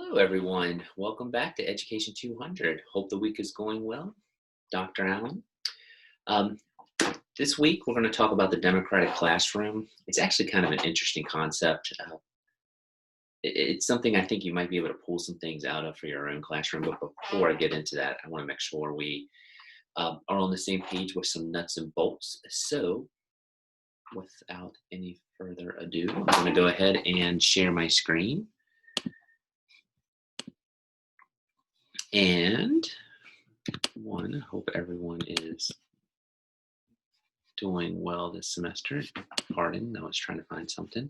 Hello, everyone. Welcome back to Education 200. Hope the week is going well. Dr. Allen. Um, this week, we're going to talk about the democratic classroom. It's actually kind of an interesting concept. It's something I think you might be able to pull some things out of for your own classroom. But before I get into that, I want to make sure we are on the same page with some nuts and bolts. So, without any further ado, I'm going to go ahead and share my screen. And hope everyone is doing well this semester. Pardon, I was trying to find something.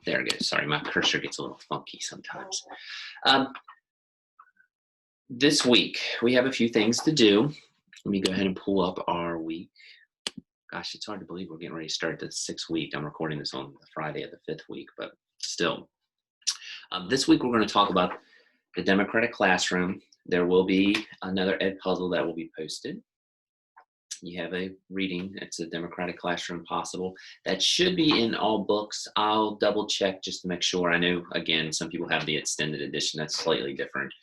There it goes. Sorry, my cursor gets a little funky sometimes. This week, we have a few things to do. Let me go ahead and pull up our week. Gosh, it's hard to believe we're getting ready to start the 6th week. I'm recording this on the Friday of the 5th week, but still. This week, we're going to talk about the democratic classroom. There will be another Edpuzzle that will be posted. You have a reading. It's a democratic classroom possible. That should be in all books. I'll double check just to make sure. I know, again, some people have the extended edition. That's slightly different.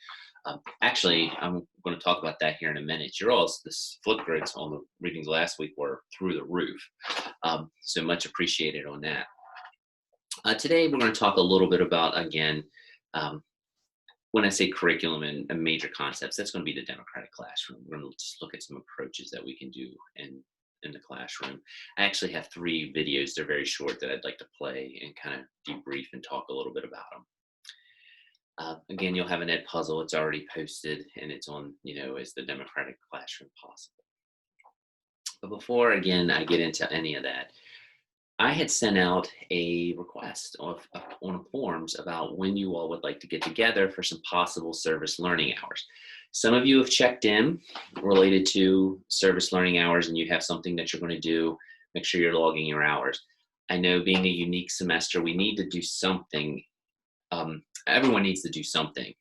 Actually, I'm going to talk about that here in a minute. Your all's the Flipgrids on the readings last week were through the roof. So much appreciated on that. Today, we're going to talk a little bit about, again, when I say curriculum and major concepts, that's going to be the democratic classroom. We're going to just look at some approaches that we can do in the classroom. I actually have 3 videos. They're very short that I'd like to play and kind of debrief and talk a little bit about them. Again, you'll have an Edpuzzle. It's already posted, and it's on, as the democratic classroom possible. But before, again, I get into any of that, I had sent out a request on forums about when you all would like to get together for some possible service learning hours. Some of you have checked in related to service learning hours, and you have something that you're going to do. Make sure you're logging your hours. I know, being a unique semester, we need to do something. Everyone needs to do something,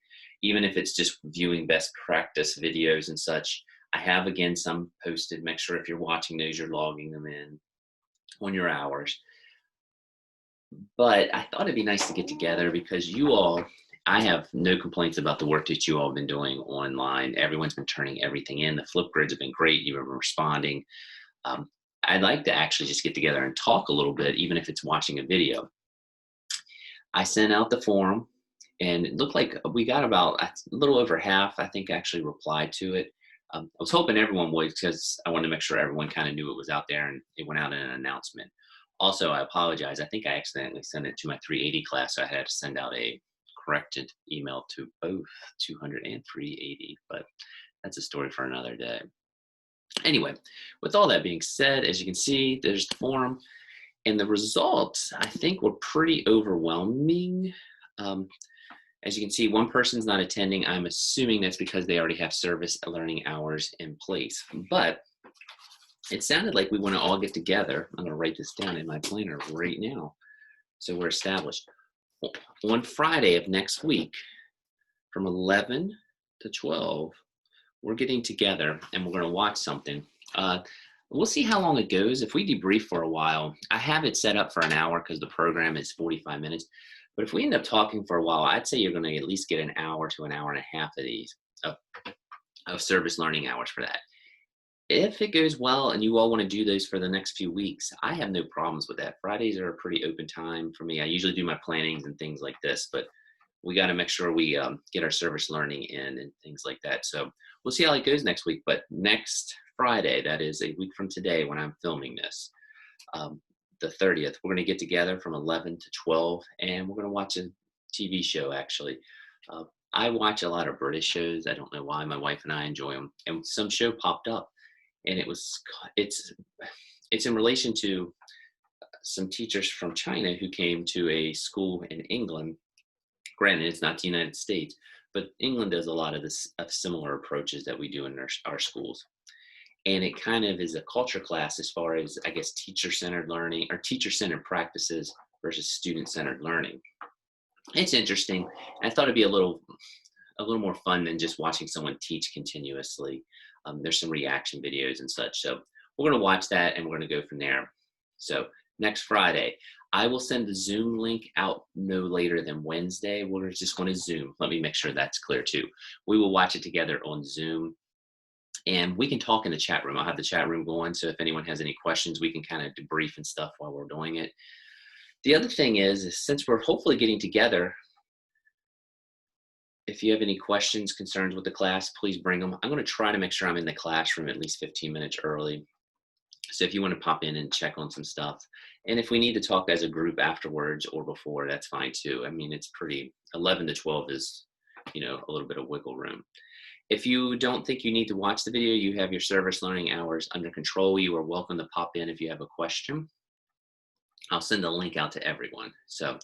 even if it's just viewing best practice videos and such. I have, again, some posted. Make sure if you're watching those, you're logging them in on your hours. But I thought it'd be nice to get together because I have no complaints about the work that you all have been doing online. Everyone's been turning everything in. The Flipgrids have been great. You've been responding. I'd like to actually just get together and talk a little bit, even if it's watching a video. I sent out the forum, and it looked like we got about a little over half, I think, actually replied to it. I was hoping everyone would, because I wanted to make sure everyone kind of knew it was out there and it went out in an announcement. Also, I apologize. I think I accidentally sent it to my 380 class, so I had to send out a corrected email to both 200 and 380, but that's a story for another day. Anyway, with all that being said, as you can see, there's the forum, and the results, I think, were pretty overwhelming. As you can see, one person's not attending. I'm assuming that's because they already have service learning hours in place. But it sounded like we want to all get together. I'm going to write this down in my planner right now, so we're established. On Friday of next week, from 11 to 12, we're getting together, and we're going to watch something. We'll see how long it goes. If we debrief for a while, I have it set up for an hour because the program is 45 minutes. But if we end up talking for a while, I'd say you're going to at least get an hour to an hour and a half of these of service learning hours for that. If it goes well and you all want to do those for the next few weeks, I have no problems with that. Fridays are a pretty open time for me. I usually do my plannings and things like this, but we got to make sure we get our service learning in and things like that. So we'll see how it goes next week. But next Friday, that is a week from today when I'm filming this, the 30th, we're going to get together from 11 to 12, and we're going to watch a TV show, actually. I watch a lot of British shows. I don't know why. My wife and I enjoy them. And some show popped up, and it's in relation to some teachers from China who came to a school in England. Granted, it's not the United States, but England does a lot of similar approaches that we do in our schools. And it kind of is a culture class as far as, I guess, teacher-centered learning or teacher-centered practices versus student-centered learning. It's interesting. I thought it'd be a little more fun than just watching someone teach continuously. There's some reaction videos and such. So we're going to watch that, and we're going to go from there. So next Friday, I will send the Zoom link out no later than Wednesday. We're just going to Zoom. Let me make sure that's clear too. We will watch it together on Zoom, and we can talk in the chat room. I'll have the chat room going, so if anyone has any questions, we can kind of debrief and stuff while we're doing it. The other thing is since we're hopefully getting together, if you have any questions, concerns with the class, please bring them. I'm going to try to make sure I'm in the classroom at least 15 minutes early. So if you want to pop in and check on some stuff, and if we need to talk as a group afterwards or before, that's fine too. I mean, it's pretty, 11 to 12 is, you know, a little bit of wiggle room. If you don't think you need to watch the video, you have your service learning hours under control. You are welcome to pop in if you have a question. I'll send a link out to everyone. So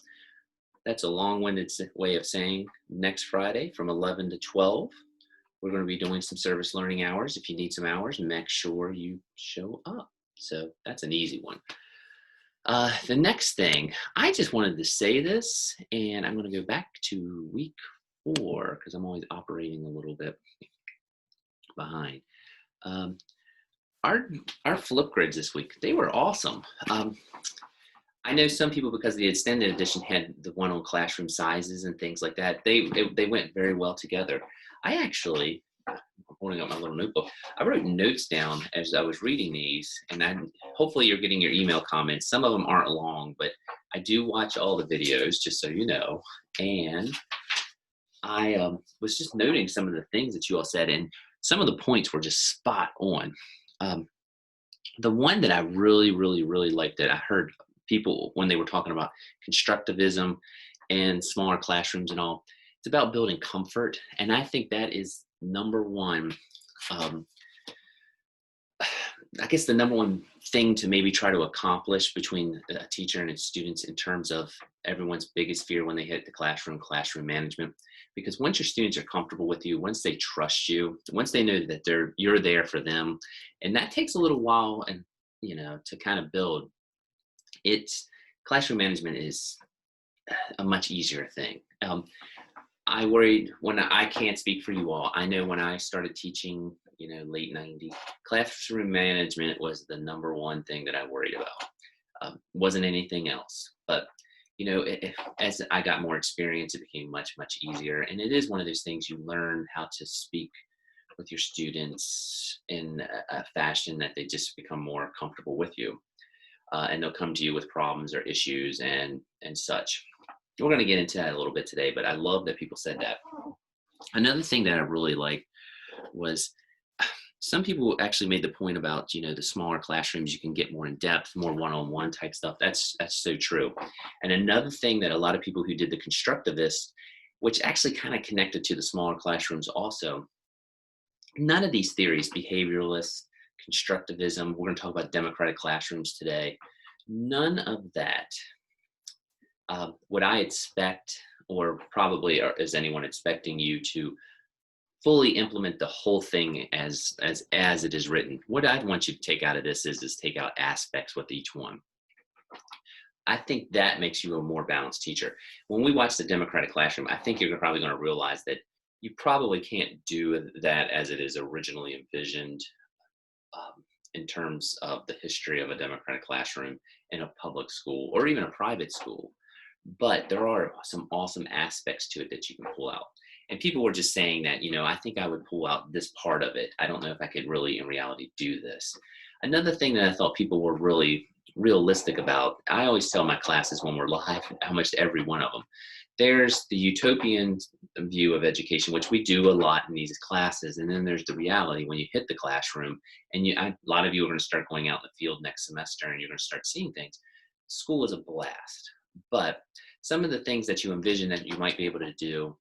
that's a long-winded way of saying next Friday from 11 to 12, we're going to be doing some service learning hours. If you need some hours, make sure you show up. So that's an easy one. The next thing, I just wanted to say this, and I'm going to go back to week 4 because I'm always operating a little bit behind. Our flip grids this week, they were awesome. I know some people, because the extended edition had the one on classroom sizes and things like that, they went very well together. I actually, I'm holding up my little notebook, I wrote notes down as I was reading these, and hopefully you're getting your email comments. Some of them aren't long, but I do watch all the videos, just so you know. And I was just noting some of the things that you all said, and some of the points were just spot on. The one that I really, really, really liked that I heard people when they were talking about constructivism and smaller classrooms and all, it's about building comfort. And I think that is number one, I guess the number one thing to maybe try to accomplish between a teacher and its students in terms of everyone's biggest fear when they hit the classroom management. Because once your students are comfortable with you, once they trust you, once they know that you're there for them, and that takes a little while, and you know, to kind of build. Classroom management is a much easier thing. I worried when I can't speak for you all. I know when I started teaching, you know, late 90s, classroom management was the number one thing that I worried about. Wasn't anything else. But, you know, as I got more experience, it became much, much easier. And it is one of those things you learn how to speak with your students in a fashion that they just become more comfortable with you. And they'll come to you with problems or issues and such. We're going to get into that a little bit today, but I love that people said that. Another thing that I really liked was some people actually made the point about, you know, the smaller classrooms, you can get more in depth, more one-on-one type stuff. That's so true. And another thing that a lot of people who did the constructivist, which actually kind of connected to the smaller classrooms also, none of these theories, behavioralists, constructivism, we're going to talk about democratic classrooms today, none of that would I expect, or probably is anyone expecting you to fully implement the whole thing as it is written. What I'd want you to take out of this is take out aspects with each one. I think that makes you a more balanced teacher. When we watch the democratic classroom, I think you're probably going to realize that you probably can't do that as it is originally envisioned in terms of the history of a democratic classroom in a public school or even a private school. But there are some awesome aspects to it that you can pull out. And people were just saying that, you know, I think I would pull out this part of it. I don't know if I could really, in reality, do this. Another thing that I thought people were really realistic about, I always tell my classes when we're live, almost every one of them, there's the utopian view of education, which we do a lot in these classes. And then there's the reality when you hit the classroom, and a lot of you are going to start going out in the field next semester, and you're going to start seeing things. School is a blast. But some of the things that you envision that you might be able to do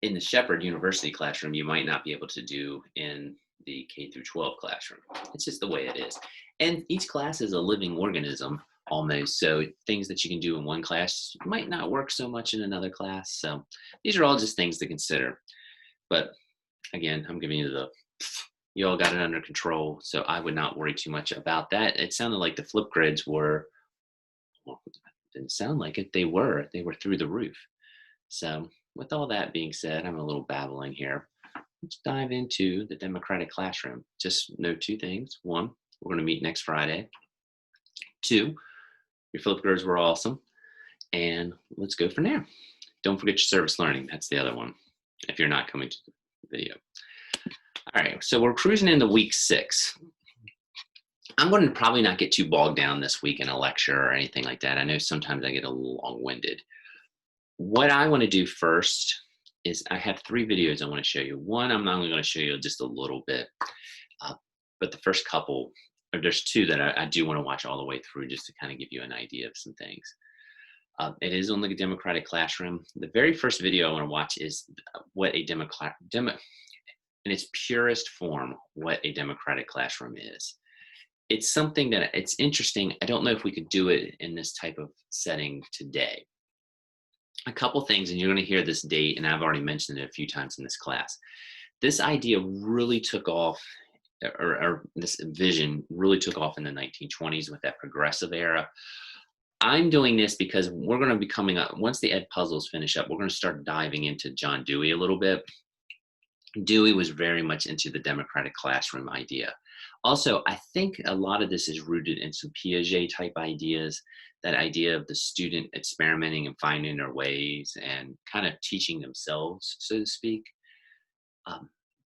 in the Shepherd University classroom, you might not be able to do in the K through 12 classroom. It's just the way it is. And each class is a living organism almost. So things that you can do in one class might not work so much in another class. So these are all just things to consider. But again, I'm giving you you all got it under control. So I would not worry too much about that. It sounded like the flip grids were, well, it didn't sound like it. They were through the roof. So with all that being said, I'm a little babbling here. Let's dive into the democratic classroom. Just note two things. One, we're going to meet next Friday. Two, Your Flipgrids were awesome. And let's go from there. Don't forget your service learning. That's the other one, if you're not coming to the video. All right, so we're cruising into week 6. I'm going to probably not get too bogged down this week in a lecture or anything like that. I know sometimes I get a little long-winded. What I want to do first is I have 3 videos I want to show you. One, I'm only going to show you just a little bit, but the first couple, or there's 2 that I do want to watch all the way through just to kind of give you an idea of some things. It is on the democratic classroom. The very first video I want to watch is what a in its purest form, what a democratic classroom is. It's something that it's interesting. I don't know if we could do it in this type of setting today. A couple things, and you're going to hear this date, and I've already mentioned it a few times in this class. This idea really took off, or this vision really took off in the 1920s with that progressive era. I'm doing this because we're going to be coming up, once the Ed puzzles finish up, we're going to start diving into John Dewey a little bit. Dewey was very much into the democratic classroom idea. Also, I think a lot of this is rooted in some Piaget type ideas, that idea of the student experimenting and finding their ways and kind of teaching themselves, so to speak.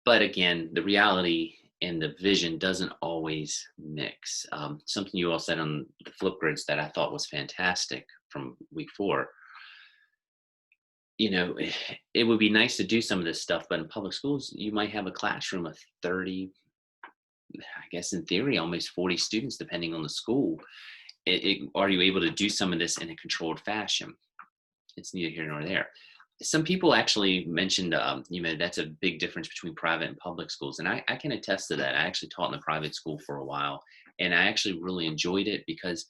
But again, the reality and the vision doesn't always mix. Something you all said on the Flipgrids that I thought was fantastic from week 4. You know, it would be nice to do some of this stuff, but in public schools, you might have a classroom of 30, I guess in theory, almost 40 students, depending on the school. Are you able to do some of this in a controlled fashion? It's neither here nor there. Some people actually mentioned, you know, that's a big difference between private and public schools. And I can attest to that. I actually taught in a private school for a while, and I actually really enjoyed it because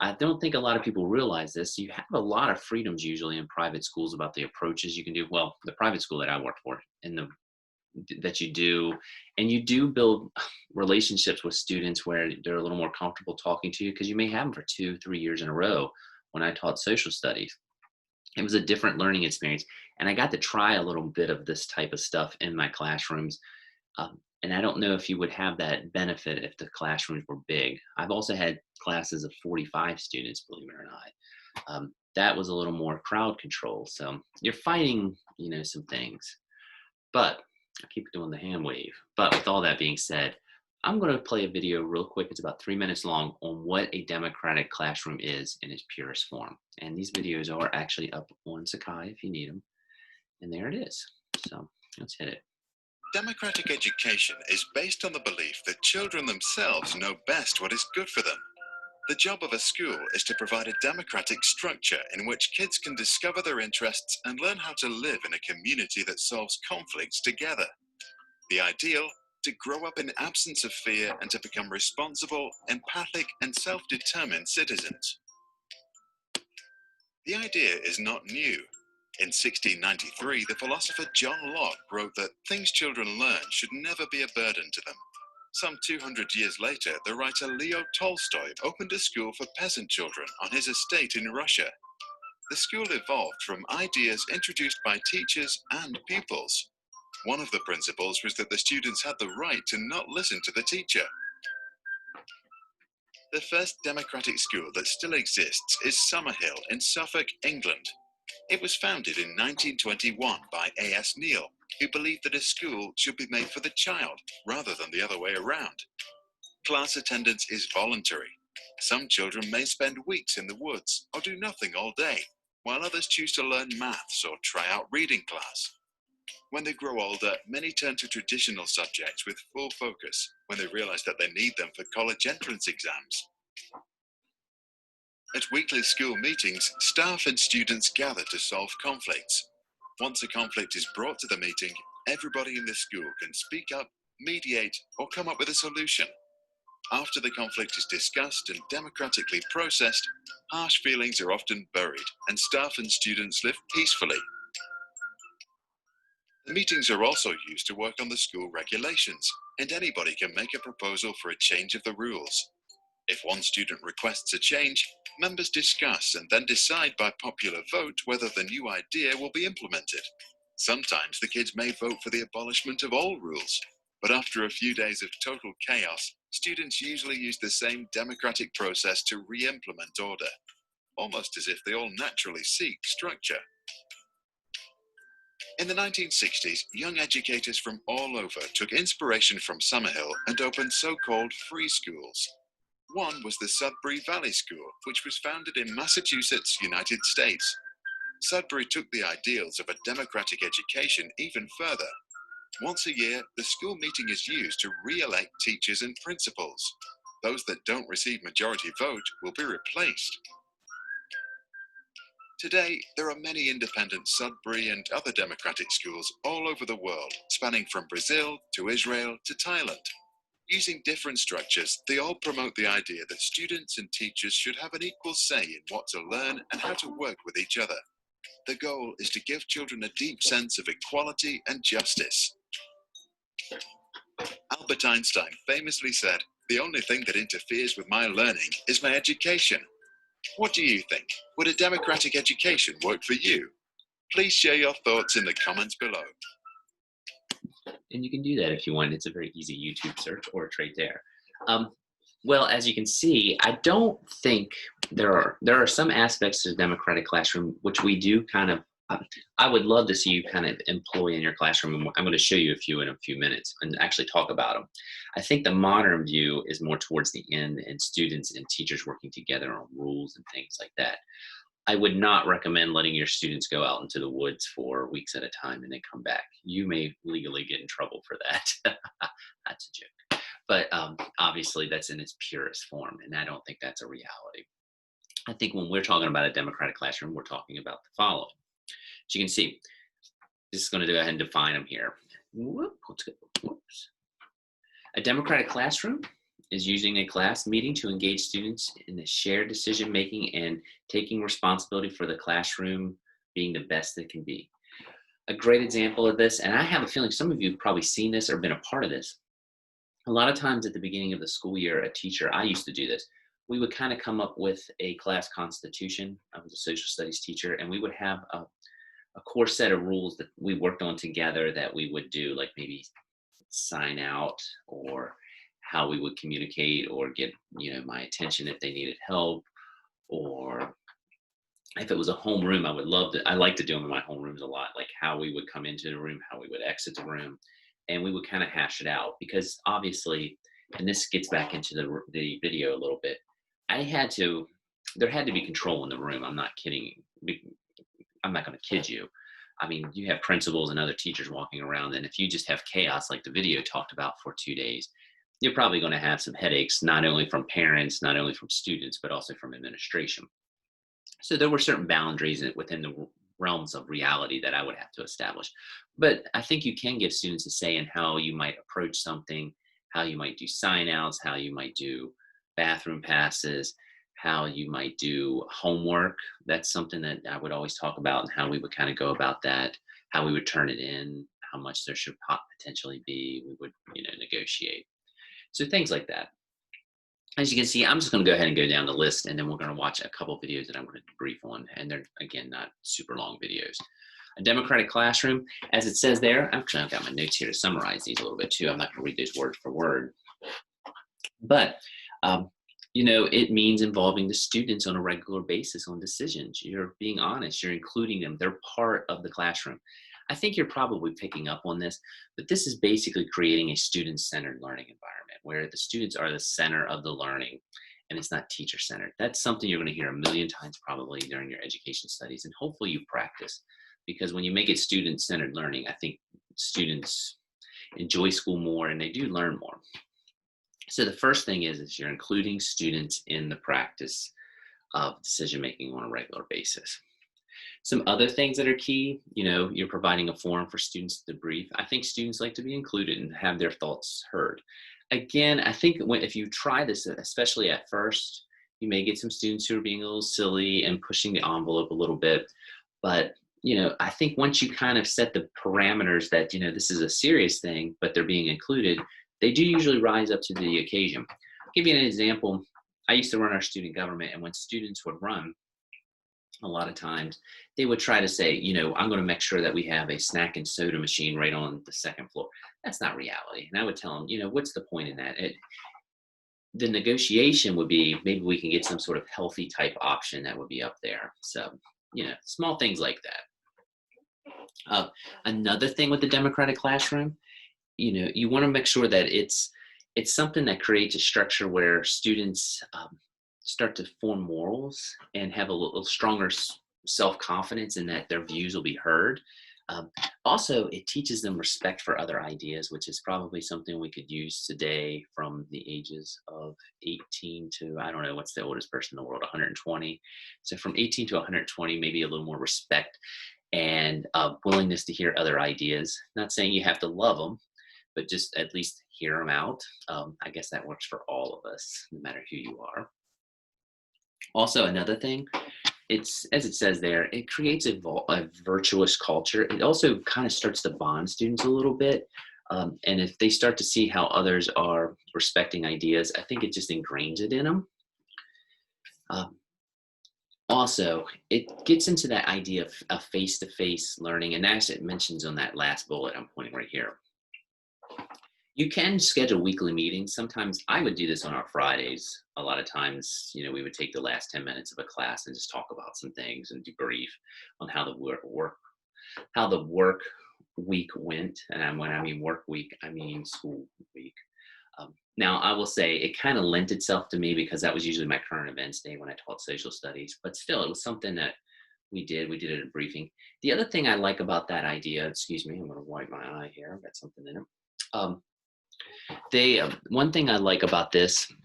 I don't think a lot of people realize this. You have a lot of freedoms usually in private schools about the approaches you can do. Well, the private school that I worked for and that you do, and you do build relationships with students where they're a little more comfortable talking to you because you may have them for 2-3 years in a row. When I taught social studies, it was a different learning experience, and I got to try a little bit of this type of stuff in my classrooms. And I don't know if you would have that benefit if the classrooms were big. I've also had classes of 45 students, believe it or not. That was a little more crowd control. So you're fighting, you know, some things. But I keep doing the hand wave. But with all that being said, I'm going to play a video real quick. It's about 3 minutes long on what a democratic classroom is in its purest form. And these videos are actually up on Sakai if you need them. And there it is. So let's hit it. Democratic education is based on the belief that children themselves know best what is good for them. The job of a school is to provide a democratic structure in which kids can discover their interests and learn how to live in a community that solves conflicts together. The ideal, to grow up in absence of fear and to become responsible, empathic, and self-determined citizens. The idea is not new. In 1693, the philosopher John Locke wrote that things children learn should never be a burden to them. Some 200 years later, the writer Leo Tolstoy opened a school for peasant children on his estate in Russia. The school evolved from ideas introduced by teachers and pupils. One of the principles was that the students had the right to not listen to the teacher. The first democratic school that still exists is Summerhill in Suffolk, England. It was founded in 1921 by A.S. Neal, who believed that a school should be made for the child rather than the other way around. Class attendance is voluntary. Some children may spend weeks in the woods or do nothing all day, while others choose to learn maths or try out reading class. When they grow older, many turn to traditional subjects with full focus when they realize that they need them for college entrance exams. At weekly school meetings, staff and students gather to solve conflicts. Once a conflict is brought to the meeting, everybody in the school can speak up, mediate, or come up with a solution. After the conflict is discussed and democratically processed, harsh feelings are often buried, and staff and students live peacefully. The meetings are also used to work on the school regulations, and anybody can make a proposal for a change of the rules. If one student requests a change, members discuss and then decide by popular vote whether the new idea will be implemented. Sometimes the kids may vote for the abolishment of all rules, but after a few days of total chaos, Students usually use the same democratic process to re-implement order, almost as if they all naturally seek structure. In the 1960s, young educators from all over took inspiration from Summerhill and opened so-called free schools. One was the Sudbury Valley School, which was founded in Massachusetts, United States. Sudbury took the ideals of a democratic education even further. Once a year, the school meeting is used to re-elect teachers and principals. Those that don't receive majority vote will be replaced. Today, there are many independent Sudbury and other democratic schools all over the world, spanning from Brazil to Israel to Thailand. Using different structures, they all promote the idea that students and teachers should have an equal say in what to learn and how to work with each other. The goal is to give children a deep sense of equality and justice. Albert Einstein famously said, "The only thing that interferes with my learning is my education." What do you think? Would a democratic education work for you? Please share your thoughts in the comments below. And you can do that if you want. It's a very easy YouTube search or it's right there. Well, as you can see, I don't think there are some aspects of the democratic classroom which we do kind of, I would love to see you kind of employ in your classroom. And I'm going to show you a few in a few minutes and actually talk about them. I think the modern view is more towards the end and students and teachers working together on rules and things like that. I would not recommend letting your students go out into the woods for weeks at a time and then come back. You may legally get in trouble for that. That's a joke. But obviously that's in its purest form, and I don't think that's a reality. I think when we're talking about a democratic classroom, we're talking about the following. As you can see, just going to go ahead and define them here. Whoops. A democratic classroom is using a class meeting to engage students in the shared decision making and taking responsibility for the classroom being the best it can be. A great example of this, and I have a feeling some of you have probably seen this or been a part of this. A lot of times at the beginning of the school year, a teacher, I used to do this, we would kind of come up with a class constitution. I was a social studies teacher, and we would have a core set of rules that we worked on together that we would do, like maybe sign out or how we would communicate or get, my attention if they needed help, or if it was a homeroom, I like to do them in my homerooms a lot, like how we would come into the room, how we would exit the room, and we would kind of hash it out because obviously, and this gets back into the video a little bit, there had to be control in the room. I'm not kidding. I'm not going to kid you. I mean, you have principals and other teachers walking around, and if you just have chaos like the video talked about for 2 days, you're probably going to have some headaches, not only from parents, not only from students, but also from administration. So there were certain boundaries within the realms of reality that I would have to establish. But I think you can give students a say in how you might approach something, how you might do sign-outs, how you might do bathroom passes, how you might do homework. That's something that I would always talk about, and how we would kind of go about that, how we would turn it in, how much there should potentially be. We would, negotiate. So things like that. As you can see, I'm just going to go ahead and go down the list, and then we're going to watch a couple of videos that I'm going to brief on, and they're, again, not super long videos. A democratic classroom, as it says there, actually I've got my notes here to summarize these a little bit too. I'm not going to read those word for word. But, it means involving the students on a regular basis on decisions. You're being honest. You're including them. They're part of the classroom. I think you're probably picking up on this, but this is basically creating a student-centered learning environment where the students are the center of the learning and it's not teacher-centered. That's something you're going to hear a million times probably during your education studies, and hopefully you practice, because when you make it student-centered learning, I think students enjoy school more and they do learn more. So the first thing is you're including students in the practice of decision-making on a regular basis. Some other things that are key, you're providing a forum for students to debrief. I think students like to be included and have their thoughts heard. Again, I think if you try this, especially at first, you may get some students who are being a little silly and pushing the envelope a little bit. But, I think once you kind of set the parameters that, this is a serious thing, but they're being included, they do usually rise up to the occasion. I'll give you an example. I used to run our student government, and when students would run, a lot of times they would try to say, I'm going to make sure that we have a snack and soda machine right on the second floor. That's not reality. And I would tell them, what's the point in that? the negotiation would be maybe we can get some sort of healthy type option that would be up there. So, small things like that. Another thing with the democratic classroom, you want to make sure that it's something that creates a structure where students start to form morals and have a little stronger self-confidence in that their views will be heard. Also, it teaches them respect for other ideas, which is probably something we could use today from the ages of 18 to, I don't know, what's the oldest person in the world, 120. So from 18 to 120, maybe a little more respect and willingness to hear other ideas. Not saying you have to love them, but just at least hear them out. I guess that works for all of us, no matter who you are. Also, another thing, it's, as it says there, it creates a virtuous culture. It also kind of starts to bond students a little bit. And if they start to see how others are respecting ideas, I think it just ingrains it in them. Also, it gets into that idea of face-to-face learning, and as it mentions on that last bullet I'm pointing right here. You can schedule weekly meetings. Sometimes I would do this on our Fridays. A lot of times, we would take the last 10 minutes of a class and just talk about some things and debrief on how the work week went. And when I mean work week, I mean school week. Now, I will say it kind of lent itself to me because that was usually my current events day when I taught social studies. But still, it was something that we did. We did it at a briefing. The other thing I like about that idea, excuse me, I'm going to wipe my eye here. I've got something in it. One thing I like about this is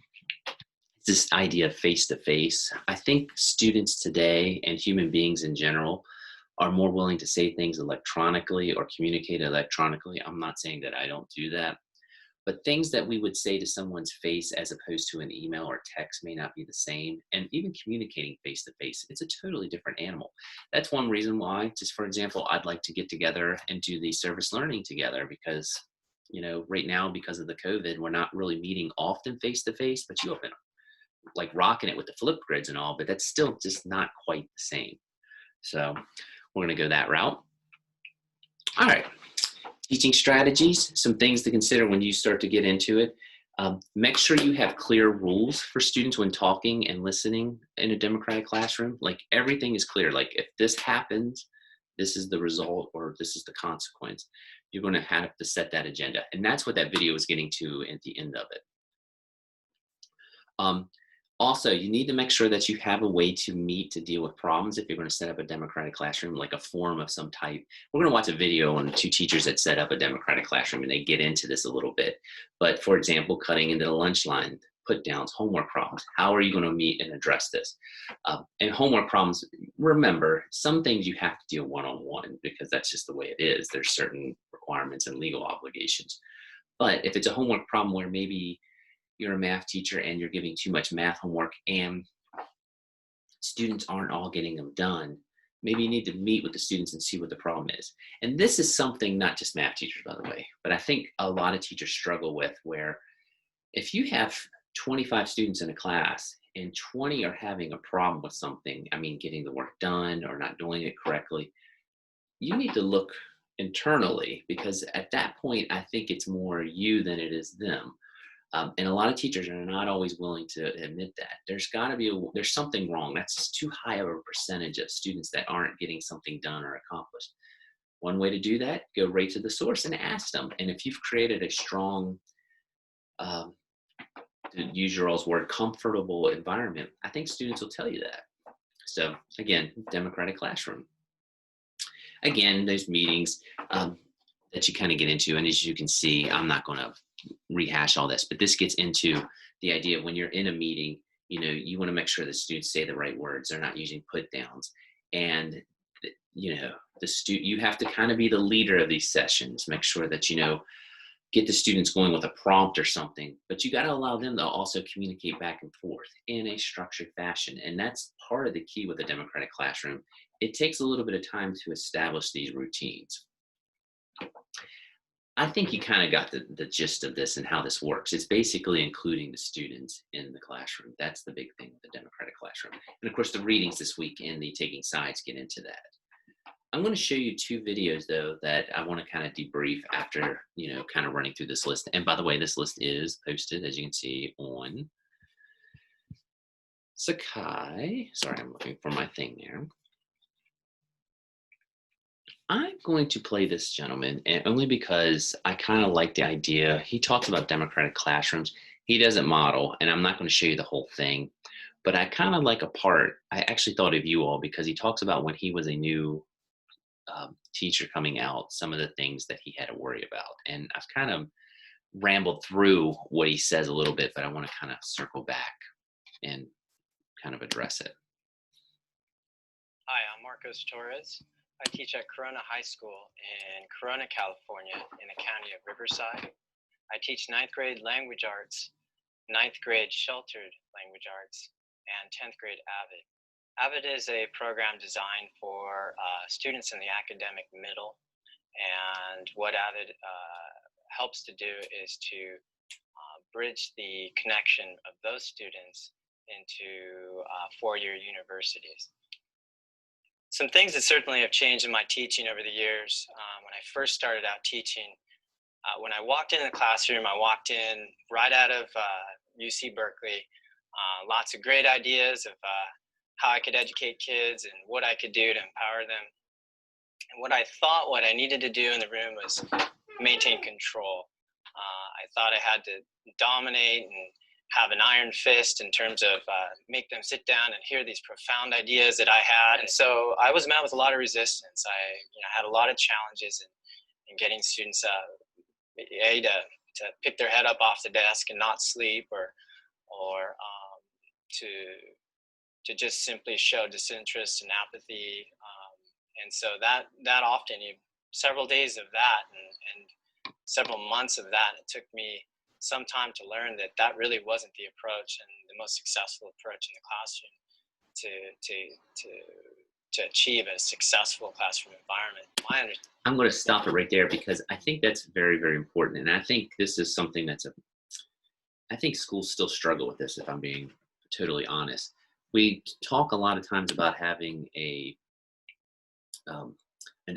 this idea of face-to-face. I think students today and human beings in general are more willing to say things electronically or communicate electronically. I'm not saying that I don't do that. But things that we would say to someone's face as opposed to an email or text may not be the same. And even communicating face to face, it's a totally different animal. That's one reason why, just for example, I'd like to get together and do the service learning together because, right now, because of the COVID, we're not really meeting often face to face, but you have been like rocking it with the Flipgrids and all, but that's still just not quite the same. So we're going to go that route. All right. Teaching strategies, some things to consider when you start to get into it. Make sure you have clear rules for students when talking and listening in a democratic classroom. Like everything is clear. Like if this happens, this is the result or this is the consequence. You're going to have to set that agenda. And that's what that video is getting to at the end of it. Also, you need to make sure that you have a way to meet to deal with problems if you're going to set up a democratic classroom, like a forum of some type. We're going to watch a video on 2 teachers that set up a democratic classroom, and they get into this a little bit. But for example, cutting into the lunch line, put downs, homework problems. How are you going to meet and address this? And homework problems, remember, some things you have to deal one-on-one because that's just the way it is. There's certain requirements and legal obligations. But if it's a homework problem where maybe you're a math teacher and you're giving too much math homework and students aren't all getting them done, maybe you need to meet with the students and see what the problem is. And this is something not just math teachers, by the way, but I think a lot of teachers struggle with, where if you have 25 students in a class and 20 are having a problem with something, getting the work done or not doing it correctly, you need to look internally, because at that point, I think it's more you than it is them. And a lot of teachers are not always willing to admit that. There's something wrong. That's just too high of a percentage of students that aren't getting something done or accomplished. One way to do that, go right to the source and ask them. And if you've created a strong, to use your all's word, comfortable environment, I think students will tell you that. So again, democratic classroom. Again, those meetings that you kind of get into, and as you can see, I'm not going to rehash all this, but this gets into the idea of when you're in a meeting, you want to make sure the students say the right words. They're not using put downs. And, you have to kind of be the leader of these sessions. Make sure that, get the students going with a prompt or something, but you got to allow them to also communicate back and forth in a structured fashion. And that's part of the key with a democratic classroom. It takes a little bit of time to establish these routines. I think you kind of got the gist of this and how this works. It's basically including the students in the classroom. That's the big thing with the democratic classroom. And of course, the readings this week and the taking sides get into that. I'm going to show you two videos though that I want to kind of debrief after, kind of running through this list. And by the way, this list is posted, as you can see, on Sakai. Sorry, I'm looking for my thing there. I'm going to play this gentleman, and only because I kind of like the idea. He talks about democratic classrooms. He doesn't model, and I'm not going to show you the whole thing, but I kind of like a part. I actually thought of you all because he talks about when he was a new teacher coming out, some of the things that he had to worry about. And I've kind of rambled through what he says a little bit, but I want to kind of circle back and kind of address it. Hi, I'm Marcos Torres. I teach at Corona High School in Corona, California, in the county of Riverside. I teach 9th grade language arts, 9th grade sheltered language arts, and 10th grade AVID. AVID is a program designed for students in the academic middle, and what AVID helps to do is to bridge the connection of those students into four-year universities. Some things that certainly have changed in my teaching over the years. When I first started out teaching, when I walked into the classroom, I walked in right out of UC Berkeley, lots of great ideas of how I could educate kids and what I could do to empower them. And what I needed to do in the room was maintain control. I thought I had to dominate and have an iron fist in terms of make them sit down and hear these profound ideas that I had. And so I was met with a lot of resistance. I had a lot of challenges in getting students to pick their head up off the desk and not sleep, or to just simply show disinterest and apathy. And so that often, several days of that and several months of that, it took me some time to learn that really wasn't the approach and the most successful approach in the classroom to achieve a successful classroom environment. I'm going to stop it right there because I think that's very, very important. And I think this is something I think schools still struggle with this, if I'm being totally honest. We talk a lot of times about having an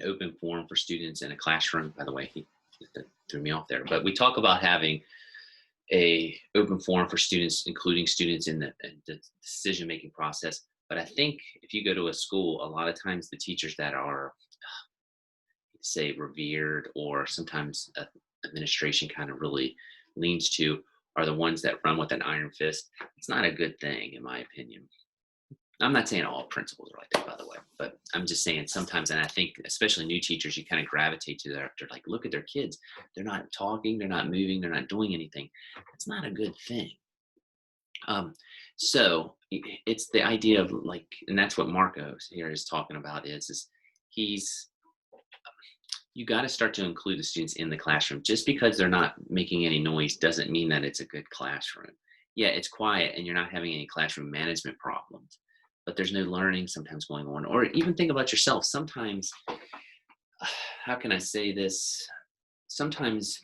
open forum for students in a classroom. By the way, he threw me off there. But we talk about having a open forum for students, including students in the decision-making process. But I think if you go to a school, a lot of times the teachers that are, say, revered, or sometimes administration kind of really leans to, are the ones that run with an iron fist. It's not a good thing, in my opinion. I'm not saying all principals are like that, by the way, but I'm just saying sometimes, and I think especially new teachers, you kind of gravitate to they're like, look at their kids. They're not talking, they're not moving, they're not doing anything. That's not a good thing. So it's the idea of like, and that's what Marcos here is talking about is you got to start to include the students in the classroom. Just because they're not making any noise doesn't mean that it's a good classroom. Yeah, it's quiet and you're not having any classroom management problems, but there's no learning sometimes going on. Or even think about yourself. Sometimes, how can I say this? Sometimes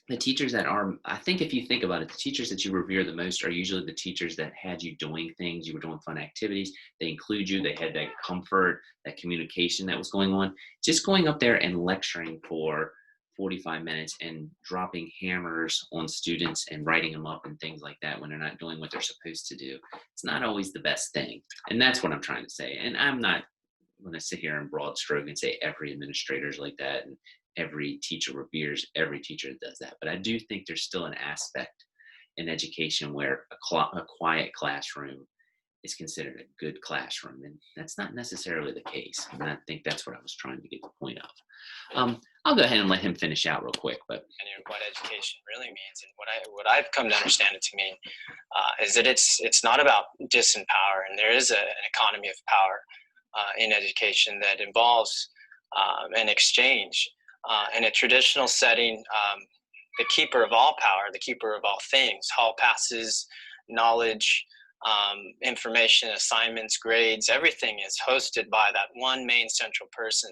the teachers that are, I think if you think about it, the teachers that you revere the most are usually the teachers that had you doing things, you were doing fun activities, they include you, they had that comfort, that communication that was going on. Just going up there and lecturing for 45 minutes and dropping hammers on students and writing them up and things like that when they're not doing what they're supposed to do, it's not always the best thing. And that's what I'm trying to say. And I'm not going to sit here in broad stroke and say every administrator is like that and every teacher reveres every teacher that does that. But I do think there's still an aspect in education where a quiet classroom is considered a good classroom. And that's not necessarily the case. And I think that's what I was trying to get the point of. I'll go ahead and let him finish out real quick. But what education really means, and what I've come to understand it to mean, is that it's not about disempower, and there is an economy of power in education that involves an exchange. In a traditional setting, the keeper of all power, the keeper of all things, hall passes, knowledge, information, assignments, grades, everything is hosted by that one main central person.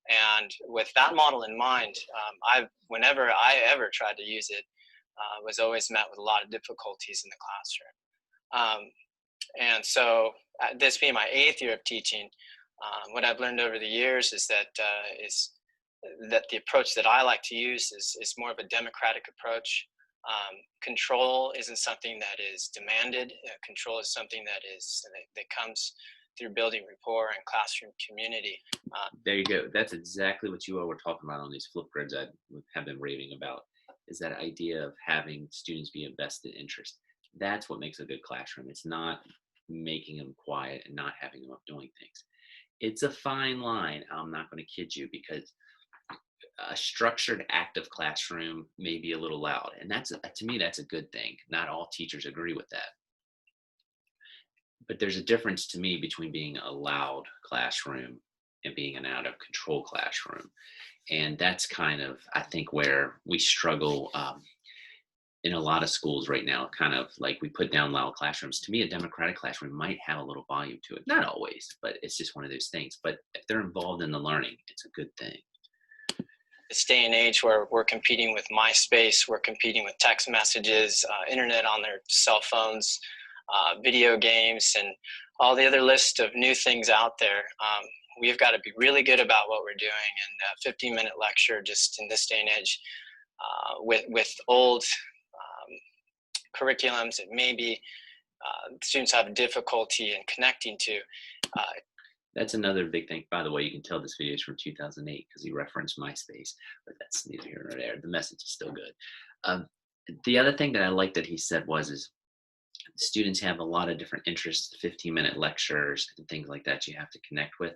And with that model in mind, whenever I ever tried to use it, was always met with a lot of difficulties in the classroom. And so this being my 8th year of teaching, What I've learned over the years is that the approach that I like to use is more of a democratic approach. Control isn't something that is demanded. Control is something that comes through building rapport and classroom community. There you go. That's exactly what you all were talking about on these Flipgrids I have been raving about, is that idea of having students be a vested interest. That's what makes a good classroom. It's not making them quiet and not having them up doing things. It's a fine line. I'm not going to kid you, because a structured, active classroom may be a little loud, and that's to me that's a good thing. Not all teachers agree with that, but there's a difference to me between being a loud classroom and being an out of control classroom. And that's kind of, I think, where we struggle in a lot of schools right now. Kind of like, we put down loud classrooms. To me, a democratic classroom might have a little volume to it. Not always, but it's just one of those things. But if they're involved in the learning, it's a good thing. This day and age where we're competing with MySpace, we're competing with text messages, internet on their cell phones, video games, and all the other list of new things out there. We've got to be really good about what we're doing. And a 15-minute lecture, just in this day and age, with old curriculums that maybe students have difficulty in connecting to. That's another big thing. By the way, you can tell this video is from 2008 because he referenced MySpace, but that's neither here nor there. The message is still good. The other thing that I like that he said is students have a lot of different interests, 15-minute lectures and things like that you have to connect with.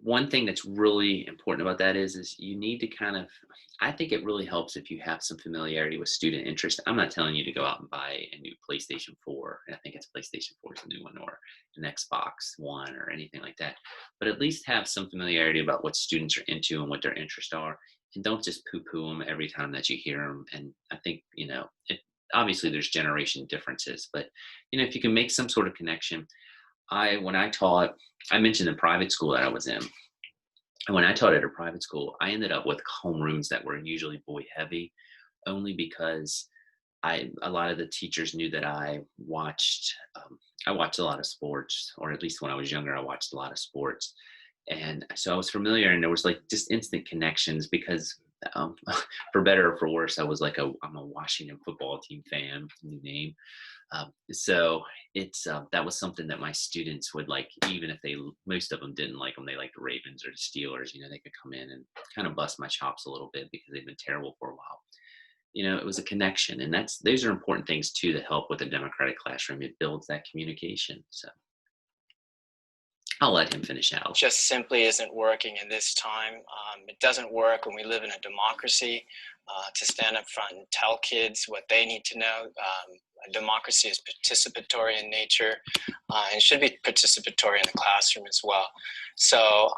One thing that's really important about that is you need to kind of, I think it really helps if you have some familiarity with student interest. I'm not telling you to go out and buy a new PlayStation 4. I think it's PlayStation 4 is a new one, or an Xbox One or anything like that. But at least have some familiarity about what students are into and what their interests are. And don't just poo-poo them every time that you hear them. And I think, obviously there's generation differences, but, if you can make some sort of connection. When I taught, I mentioned the private school that I was in. And when I taught at a private school, I ended up with homerooms that were usually boy heavy, only because a lot of the teachers knew that I watched a lot of sports, or at least when I was younger, I watched a lot of sports. And so I was familiar, and there was like just instant connections because for better or for worse, I'm a Washington football team fan, new name. So it's that was something that my students would like, even if most of them didn't like them, they liked the Ravens or the Steelers. They could come in and kind of bust my chops a little bit because they've been terrible for a while. It was a connection, and those are important things too that help with a democratic classroom. It builds that communication. So I'll let him finish out. Just simply isn't working in this time. It doesn't work when we live in a democracy to stand up front and tell kids what they need to know. A democracy is participatory in nature and should be participatory in the classroom as well. So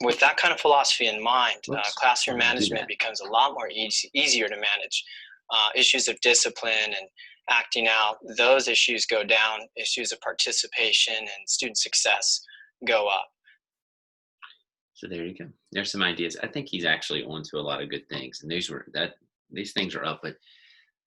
with that kind of philosophy in mind, classroom management becomes a lot more easier to manage. Issues of discipline and acting out, those issues go down. Issues of participation and student success go up. So there you go. There's some ideas. I think he's actually onto a lot of good things, and these things are up. But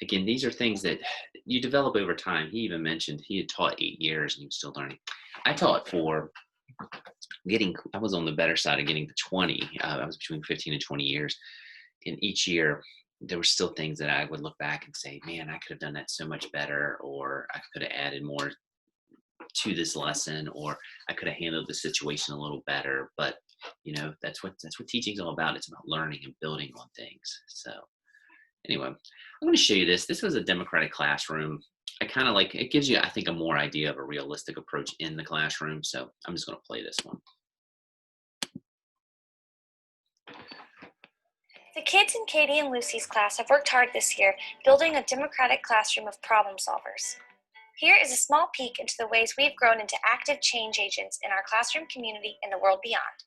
again, these are things that you develop over time. He even mentioned he had taught 8 years and he was still learning. I taught I was on the better side of getting to 20. I was between 15 and 20 years. And each year, there were still things that I would look back and say, man, I could have done that so much better, or I could have added more to this lesson, or I could have handled the situation a little better. But that's what teaching is all about. It's about learning and building on things. So anyway, I'm going to show you this. This was a democratic classroom. I kind of like, it gives you, I think, a more idea of a realistic approach in the classroom. So I'm just going to play this one. The kids in Katie and Lucy's class have worked hard this year, building a democratic classroom of problem solvers. Here is a small peek into the ways we've grown into active change agents in our classroom community and the world beyond.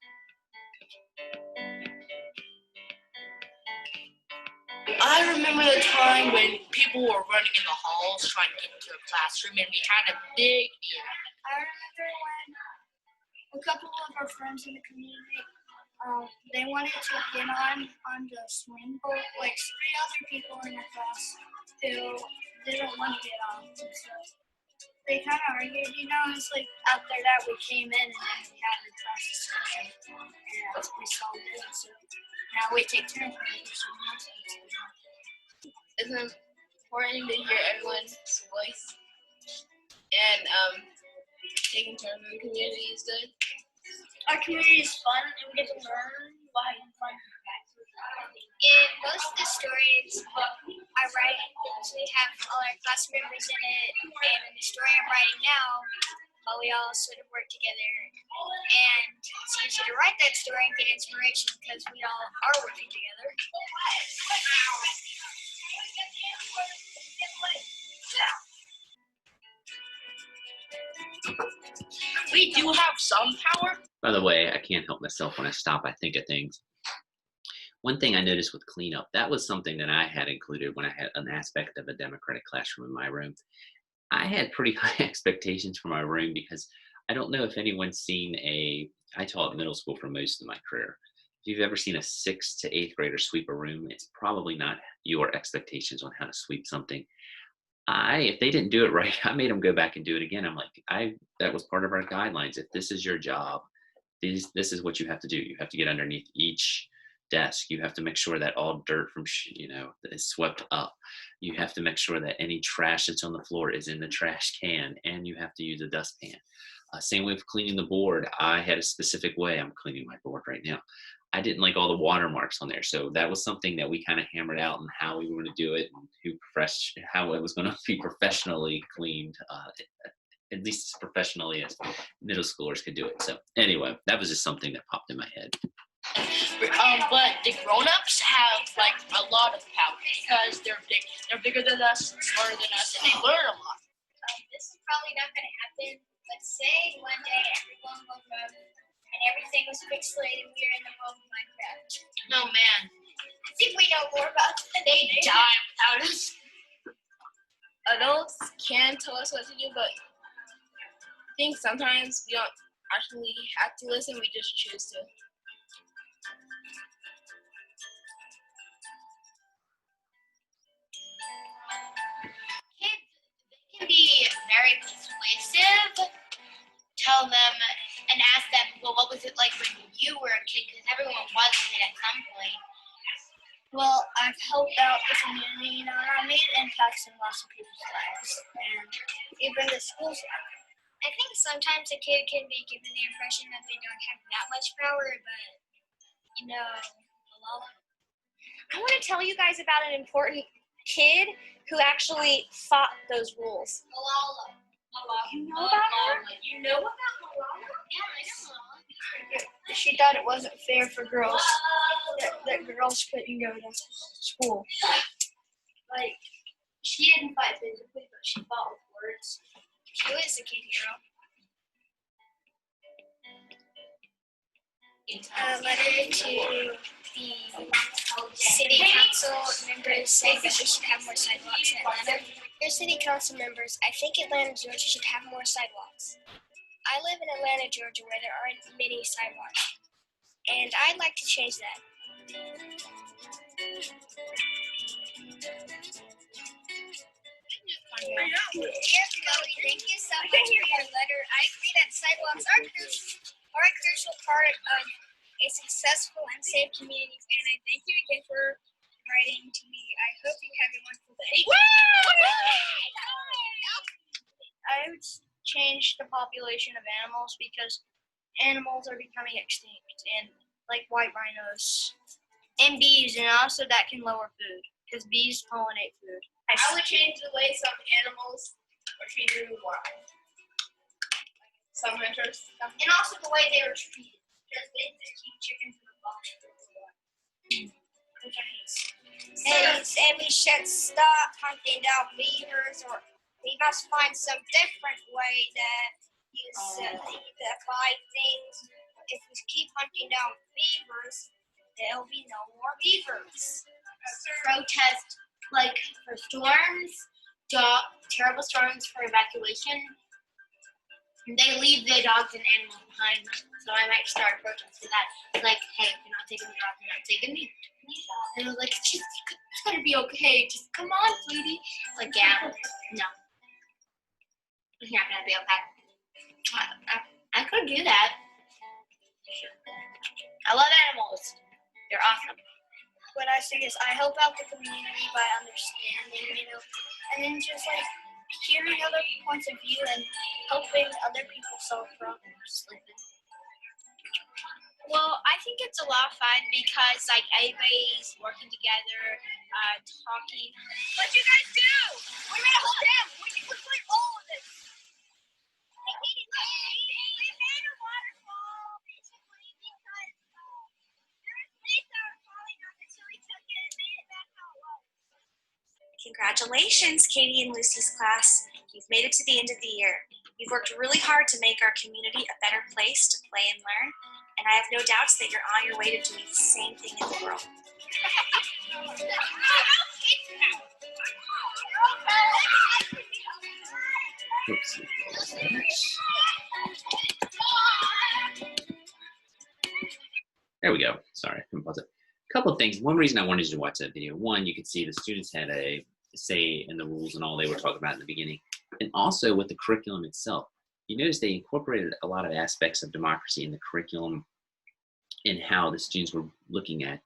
I remember the time when people were running in the halls trying to get into a classroom, and we had a big meeting. I remember when a couple of our friends in the community, they wanted to get on the swing, but like 3 other people in the class who didn't want to get on. So they kind of argued, it's like after that we came in and then we had the class discussion and we solved it. So now we take turns. It's important to hear everyone's voice, and taking turns in the community is good. Our community is fun and we get to learn by having fun. In most of the stories I write, we have all our class members in it, and in the story I'm writing now, we all sort of work together, and it's easy to write that story and get inspiration because we all are working together. We do have some power. By the way, I can't help myself when I stop, I think of things. One thing I noticed with cleanup, that was something that I had included when I had an aspect of a democratic classroom in my room. I had pretty high expectations for my room because I don't know if anyone's seen I taught middle school for most of my career. If you've ever seen a 6th to 8th grader sweep a room, it's probably not your expectations on how to sweep something. If they didn't do it right, I made them go back and do it again. I'm like, that was part of our guidelines. If this is your job, this is what you have to do. You have to get underneath each desk. You have to make sure that all dirt from is swept up. You have to make sure that any trash that's on the floor is in the trash can, and you have to use a dustpan. Same way with cleaning the board. I had a specific way. I'm cleaning my board right now. I didn't like all the watermarks on there, so that was something that we kind of hammered out on how we were going to do it and how it was going to be professionally cleaned. At least as professionally as middle schoolers could do it. So anyway, that was just something that popped in my head. But the grown-ups have like a lot of power because they're bigger than us, smarter than us, and they learn a lot. This is probably not going to happen. Let's say one day everyone woke up and everything was pixelated and we were in the world of Minecraft. No, man. I think we know more about that. They die without us. Adults can tell us what to do, but I think sometimes we don't actually have to listen, we just choose to. Kids, they can be very persuasive. Tell them and ask them, well, what was it like when you were a kid? Because everyone was a kid at some point. Well, I've helped out the community, and I made impacts in lots of people's lives, and even the schools. I think sometimes a kid can be given the impression that they don't have that much power, but, Malala. I want to tell you guys about an important kid who actually fought those rules. Malala. You know about her? You know about Malala? Yeah, I know Malala. She thought it wasn't fair for girls, that girls couldn't go to school. Like, she didn't fight physically, but she fought with words. She was a kid hero. A letter to the city council members saying that we should have more sidewalks in Atlanta. Dear city council members, I think Atlanta, Georgia should have more sidewalks. I live in Atlanta, Georgia, where there aren't many sidewalks, and I'd like to change that. Dear Chloe, thank you so much for your letter. I agree that sidewalks are a crucial part of a successful and safe community, and I thank you again for writing to me. I hope you have a wonderful day. I would change the population of animals because animals are becoming extinct, and like white rhinos and bees, and also that can lower food because bees pollinate food. I would change the way some animals are treated in the wild. Some hunters. And also the way they were treated, because they keep chickens in the box. And we should stop hunting down beavers, or we must find some different way that to buy things. If we keep hunting down beavers, there'll be no more beavers. Protest, like for storms, terrible storms for evacuation. They leave the dogs and animals behind, so I might start a protest for that. Like, hey, if you're not taking the dog, you're not taking me. And I was like, it's gonna be okay. Just come on, sweetie. Like, yeah, no. It's not gonna be okay. I could do that. I love animals. They're awesome. What I say is I help out the community by understanding, and then just like hearing other points of view and helping other people solve problems. Well, I think it's a lot of fun because like everybody's working together, talking. What'd you guys do? We made a whole dam. We put all of this. We made a waterfall basically because there was things that were falling off it, so we took it and made it back how it was. Congratulations, Katie and Lucy's class. You've made it to the end of the year. You've worked really hard to make our community a better place to play and learn, and I have no doubts that you're on your way to doing the same thing in the world. Oops. There we go. Sorry, I couldn't pause it. A couple of things. One reason I wanted you to watch that video. One, you could see the students had a say in the rules and all they were talking about in the beginning. And also with the curriculum itself. You notice they incorporated a lot of aspects of democracy in the curriculum and how the students were looking at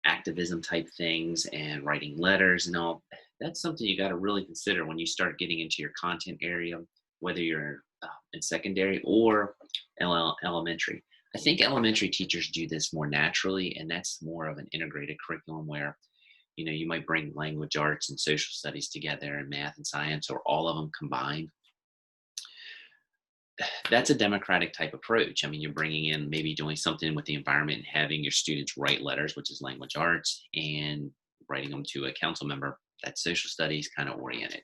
activism type things and writing letters and all. That's something you got to really consider when you start getting into your content area, whether you're in secondary or elementary. I think elementary teachers do this more naturally, and that's more of an integrated curriculum where, you know, you might bring language arts and social studies together and math and science, or all of them combined. That's a democratic type approach. I mean, you're bringing in maybe doing something with the environment and having your students write letters, which is language arts, and writing them to a council member. That's social studies kind of oriented.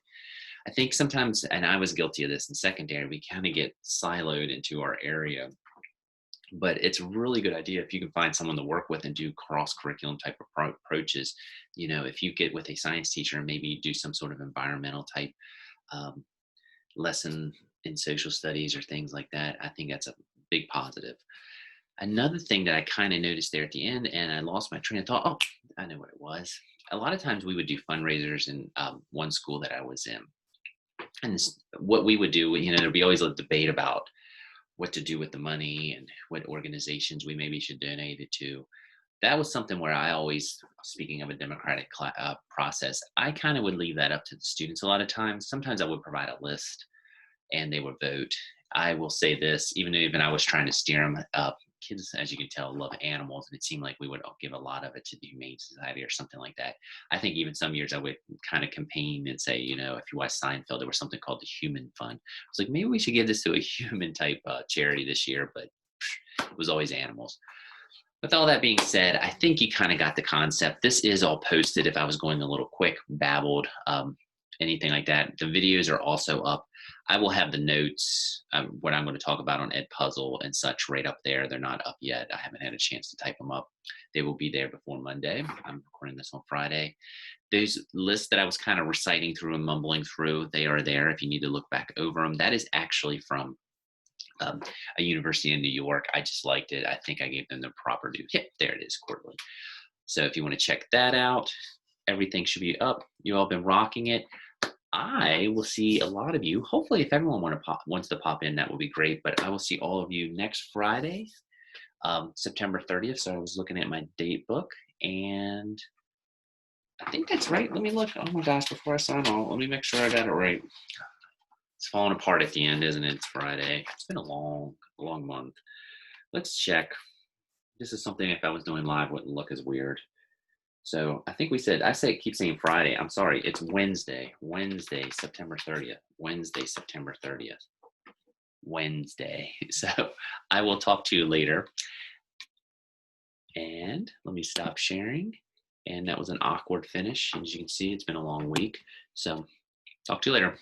I think sometimes, and I was guilty of this in secondary, we kind of get siloed into our area. But it's a really good idea if you can find someone to work with and do cross-curriculum type of approaches. You know, if you get with a science teacher and maybe do some sort of environmental type lesson in social studies or things like that, I think that's a big positive. Another thing that I kind of noticed there at the end, and I lost my train of thought. Oh, I know what it was. A lot of times we would do fundraisers in one school that I was in. And what we would do, you know, there'd be always a debate about what to do with the money and what organizations we maybe should donate it to. That was something where I always, speaking of a democratic process, I kind of would leave that up to the students a lot of times. Sometimes I would provide a list and they would vote. I will say this, even I was trying to steer them up. Kids, as you can tell, love animals, and it seemed like we would give a lot of it to the Humane Society or something like that. I think even some years I would kind of campaign and say, you know, if you watch Seinfeld, there was something called the Human Fund. I was like, maybe we should give this to a human type charity this year, but it was always animals. With all that being said, I think you kind of got the concept. This is all posted. If I was going a little quick, babbled, anything like that, the videos are also up. I will have the notes, what I'm going to talk about on Edpuzzle and such right up there. They're not up yet. I haven't had a chance to type them up. They will be there before Monday. I'm recording this on Friday. Those lists that I was kind of reciting through and mumbling through, they are there if you need to look back over them. That is actually from a university in New York. I just liked it. I think I gave them the proper due. Yeah, there it is, quarterly. So if you want to check that out, everything should be up. You all been rocking it. I will see a lot of you. Hopefully, if everyone wants to pop in, that will be great. But I will see all of you next Friday, September 30th. So I was looking at my date book, and I think that's right. Let me look. Oh my gosh, before I sign off, let me make sure I got it right. It's falling apart at the end, isn't it? It's Friday. It's been a long month. Let's check. This is something, if I was doing live, wouldn't look as weird. So I think keep saying Friday. I'm sorry. It's Wednesday, September 30th. Wednesday, September 30th. Wednesday. So I will talk to you later. And let me stop sharing. And that was an awkward finish. As you can see, it's been a long week. So talk to you later.